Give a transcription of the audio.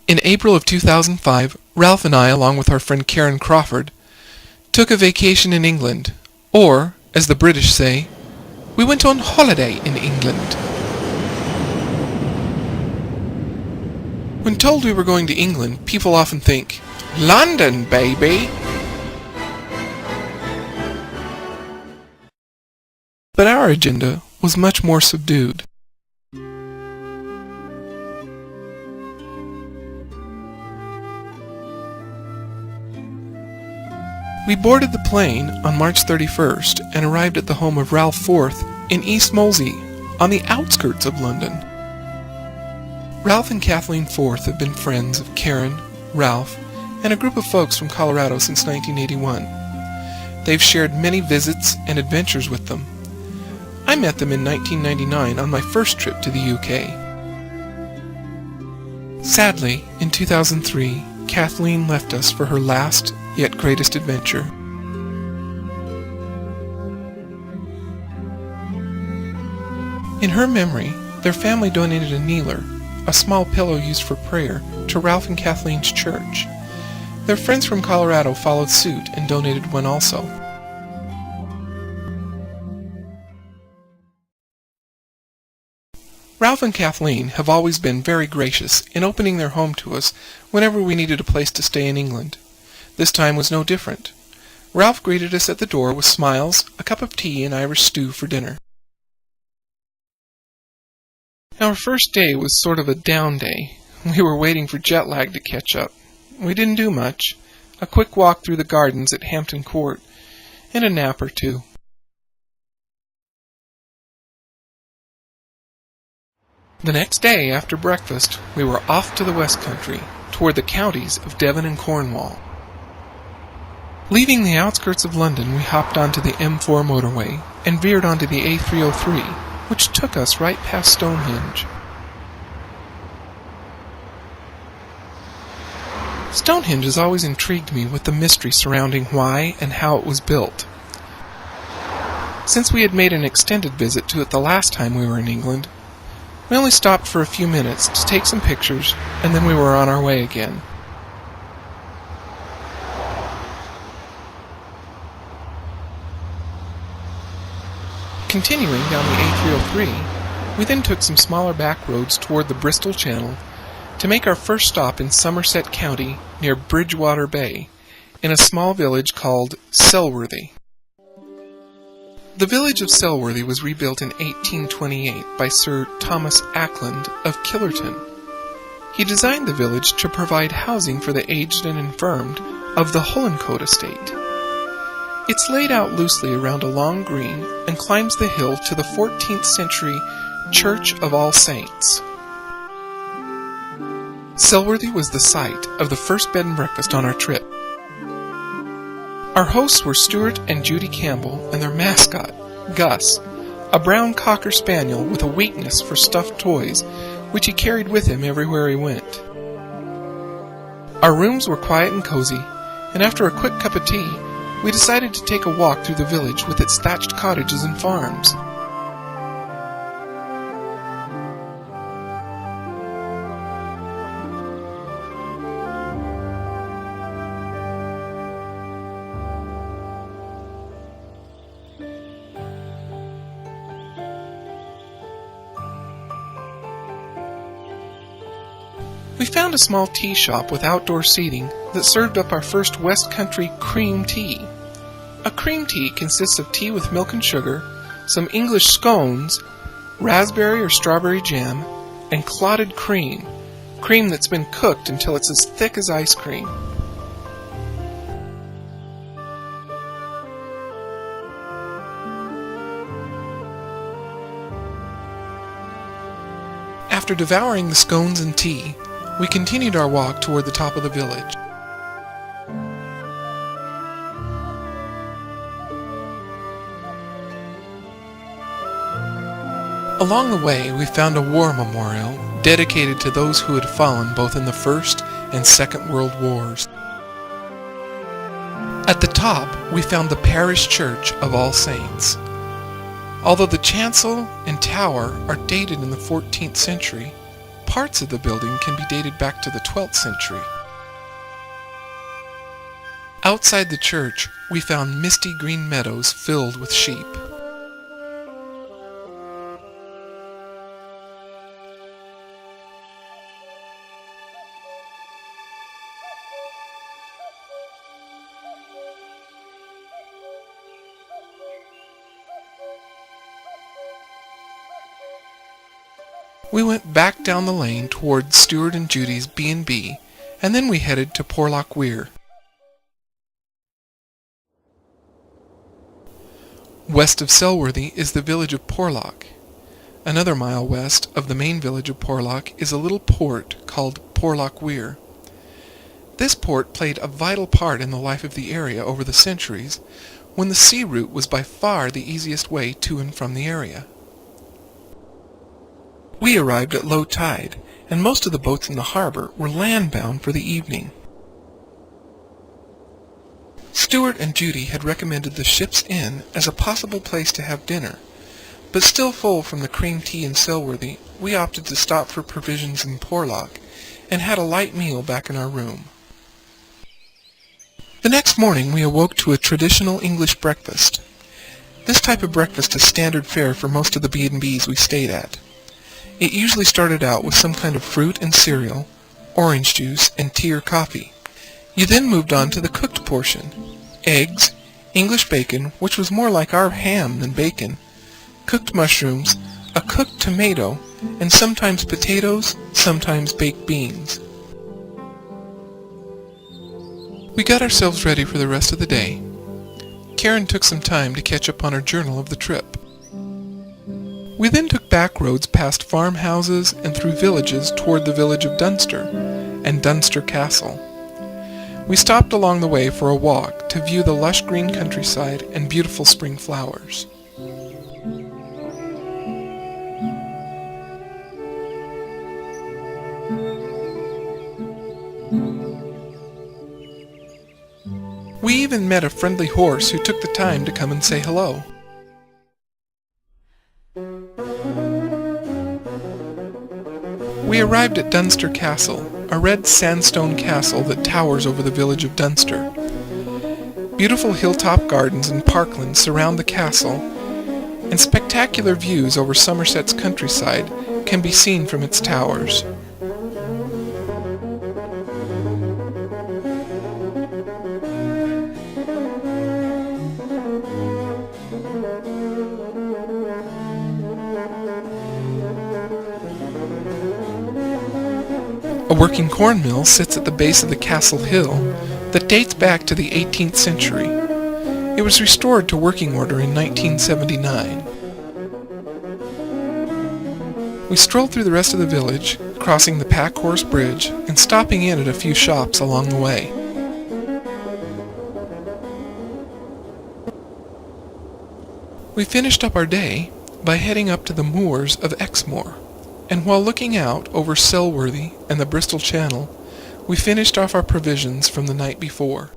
In April of 2005, Ralph and I, along with our friend Karen Crawford, took a vacation in England, or, as the British say, we went on holiday in England. When told we were going to England, people often think, London, baby! But our agenda was much more subdued. We boarded the plane on March 31st and arrived at the home of Ralph Forth in East Molesey, on the outskirts of London. Ralph and Kathleen Forth have been friends of Karen, Ralph, and a group of folks from Colorado since 1981. They've shared many visits and adventures with them. I met them in 1999 on my first trip to the UK. Sadly, in 2003, Kathleen left us for her last, yet greatest adventure. In her memory, their family donated a kneeler, a small pillow used for prayer, to Ralph and Kathleen's church. Their friends from Colorado followed suit and donated one also. Ralph and Kathleen have always been very gracious in opening their home to us whenever we needed a place to stay in England. This time was no different. Ralph greeted us at the door with smiles, a cup of tea, and Irish stew for dinner. Our first day was sort of a down day. We were waiting for jet lag to catch up. We didn't do much. A quick walk through the gardens at Hampton Court, and a nap or two. The next day, after breakfast, we were off to the West Country, toward the counties of Devon and Cornwall. Leaving the outskirts of London, we hopped onto the M4 motorway and veered onto the A303, which took us right past Stonehenge. Stonehenge has always intrigued me with the mystery surrounding why and how it was built. Since we had made an extended visit to it the last time we were in England, we only stopped for a few minutes to take some pictures, and then we were on our way again. Continuing down the A303, we then took some smaller back roads toward the Bristol Channel to make our first stop in Somerset County near Bridgewater Bay, in a small village called Selworthy. The village of Selworthy was rebuilt in 1828 by Sir Thomas Ackland of Killerton. He designed the village to provide housing for the aged and infirmed of the Hollincote estate. It's laid out loosely around a long green and climbs the hill to the 14th century Church of All Saints. Selworthy was the site of the first bed and breakfast on our trip. Our hosts were Stuart and Judy Campbell and their mascot, Gus, a brown cocker spaniel with a weakness for stuffed toys, which he carried with him everywhere he went. Our rooms were quiet and cozy, and after a quick cup of tea, we decided to take a walk through the village with its thatched cottages and farms. We found a small tea shop with outdoor seating that served up our first West Country cream tea. A cream tea consists of tea with milk and sugar, some English scones, raspberry or strawberry jam, and clotted cream that's been cooked until it's as thick as ice cream. After devouring the scones and tea, we continued our walk toward the top of the village. Along the way, we found a war memorial dedicated to those who had fallen both in the First and Second World Wars. At the top, we found the parish church of All Saints. Although the chancel and tower are dated in the 14th century, parts of the building can be dated back to the 12th century. Outside the church, we found misty green meadows filled with sheep. We went back down the lane toward Stuart and Judy's B&B, and then we headed to Porlock Weir. West of Selworthy is the village of Porlock. Another mile west of the main village of Porlock is a little port called Porlock Weir. This port played a vital part in the life of the area over the centuries, when the sea route was by far the easiest way to and from the area. We arrived at low tide, and most of the boats in the harbor were land-bound for the evening. Stuart and Judy had recommended the Ship's Inn as a possible place to have dinner, but still full from the cream tea in Selworthy, we opted to stop for provisions in Porlock, and had a light meal back in our room. The next morning we awoke to a traditional English breakfast. This type of breakfast is standard fare for most of the B&Bs we stayed at. It usually started out with some kind of fruit and cereal, orange juice, and tea or coffee. You then moved on to the cooked portion: eggs, English bacon, which was more like our ham than bacon, cooked mushrooms, a cooked tomato, and sometimes potatoes, sometimes baked beans. We got ourselves ready for the rest of the day. Karen took some time to catch up on her journal of the trip. We then took back roads past farmhouses and through villages toward the village of Dunster and Dunster Castle. We stopped along the way for a walk to view the lush green countryside and beautiful spring flowers. We even met a friendly horse who took the time to come and say hello. We arrived at Dunster Castle, a red sandstone castle that towers over the village of Dunster. Beautiful hilltop gardens and parklands surround the castle, and spectacular views over Somerset's countryside can be seen from its towers. A working corn mill sits at the base of the castle hill that dates back to the 18th century. It was restored to working order in 1979. We strolled through the rest of the village, crossing the Packhorse Bridge and stopping in at a few shops along the way. We finished up our day by heading up to the moors of Exmoor, and while looking out over Selworthy and the Bristol Channel, we finished off our provisions from the night before.